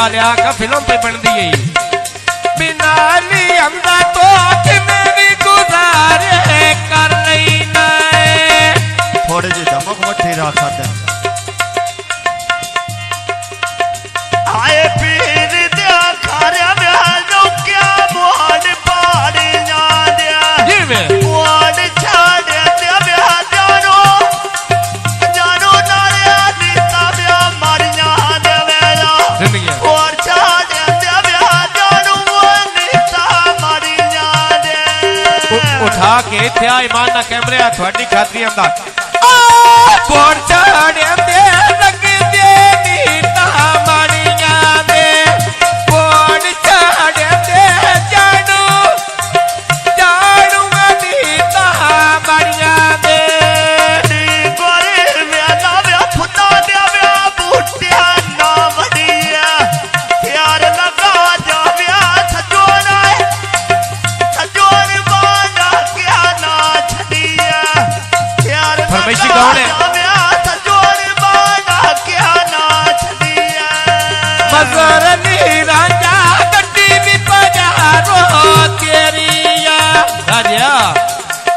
वाले का फिल्म पे बन दी है बिना लिया तो मेरी गुजारे कर लेना थोड़े जी धमक मठी रहा आए पीर दिया खारे ब्याजों क्या मोड़ पाड़ ना दिया जी में मोड़ छाड़ दिया ब्याज जानो नारे नीता ब्या मार ना दे वेला जिंदगी और छाड़ दिया ब्याज जानो नीता मार ना दे उठा के थे ईमान ना कैमरे थोड़ी खातरी अंदाज कोड़ छाड़ दे लग दे नीता मारिया दे कोड़ छाड़ दे जानो जानो नीता मारिया दे गोरे वेला ब्या फुटा दिया ब्या बूटिया ना वडिया यार लगा जा ब्या सजोना सजोन बाना क्या ना छड़िया यार फरमाइशी कौन है? मजर राजा गड्डी भी पजारो तेरिया राजा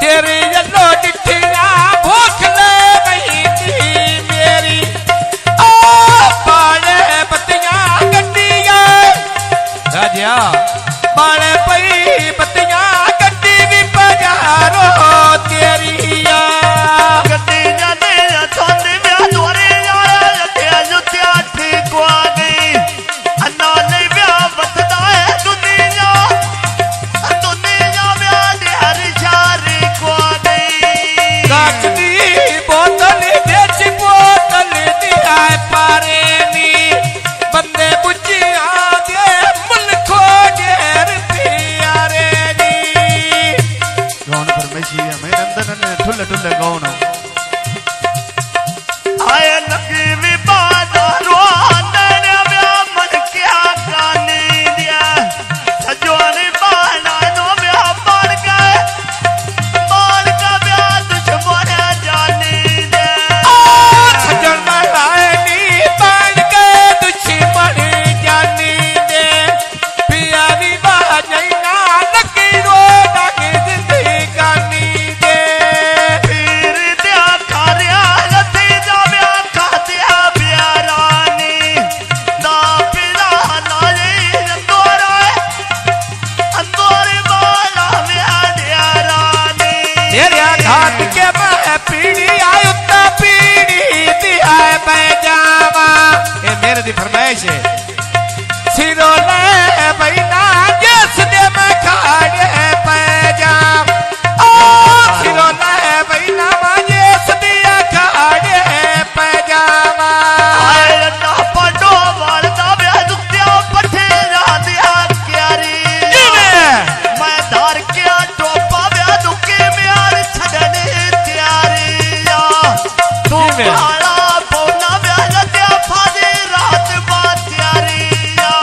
तेरी जलो डिठिया भूख ले गई थी मेरी ओ बाले बत्तियां गड्डिया राजा बाले पई बत्तियां गड्डी भी पजारो तेरिया गड्डी जाने छोंदे ब्या दोरे यार लगे जुत्या ठीक वा गई अन्ना नहीं ब्या बतदा है दुनिया ब्या देहर चारी को गई काच दी बोतल बेच बोतल दिया पारे नी बंदे बुझिया दे मुल्खो डेर प्यारे नी गौन परमेशी हमें नंदन ने ठुल्ले ठुल्ले गौन आए लगी विवाद रोंदन ब्या मन क्या गाने दिया सजोन बाना नो ब्या बढ़ गए बाल का ब्या दुश्मन जाने दे सजन लाए नी बन के दुश्मन जानी दे प्यारी बाजैना लगी रो लगी जिंदगानी दे पीर दिया खारिया लथी जा ब्या खातिया प्यारानी ना पिला नाले अंदोरे बाला ब्या दिया रानी तेरे घाट के मैं पीड़ी आयु ता पीड़ी दिया पैजामा ये मेरे दी फरमाइश है सिरो ले बैना जिस दे मैं खाड़े पैजाम ओ सिरो ले बैना जिस दिया खाड़े पैजामा आए ना पटो वालदा ब्या दुखिया पठे दिया क्यारी मैं धार क्या टोपा ब्या दुखी म्यार छड़ने त्यारिया तू जी में। काला पौना ब्या लद्या फादी रात बात त्यारिया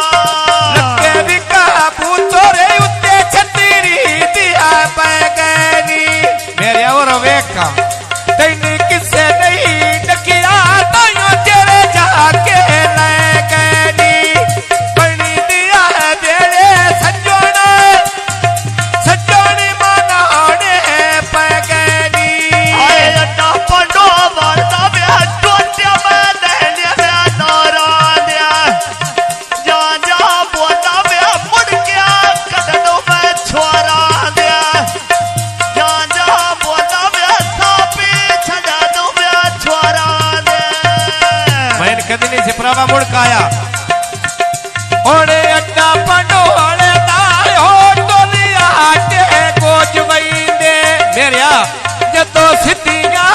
लगे भी काबू तोरे उत्ते छतरी दिया पैगनी मेरे और वेका तैने किसे नहीं डकिया तायो तेरे जाके ले गनी बनी दिया बेड़े सजोनी मनाने पैगनी आए ना पटो वालदा ब्या टोटिया मैं लेने ब्या नारा दिया जा जा बोला ब्या मुड़ गया कदनों में छोरा दिया जा जा बोला ब्या सापी छड़ानों ब्या छोरा दिया मैं कदनी से प्रावा मुड़ काया ओड़े अड्डा पंडोले ताय हो टोलिया के गोज वईंदे मेरिया जदों सिद्धियां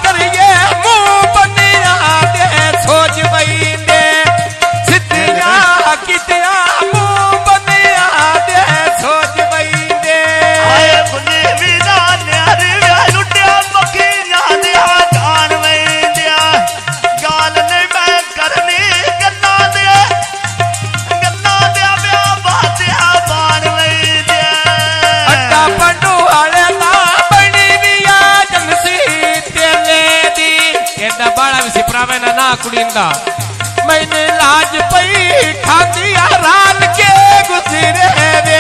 करिए मुंह बनिया दे सोच वईंदे सिद्धियां कितिया मुंह बनिया दे सोच वईंदे आए बुने विदा न्यार ब्या लुटिया मखिया दिया गान वैंदिया गाल ने मैं करनी गन्ना दिया ब्या बातिया बान वैंदिया अड्डा पंडोले ना बनी दिया जंगसी तेले दी एडा बाड़ा विसी प्रावे ना कुड़ींदा मैंने लाज पई ठाकिया राल के गुजरे वे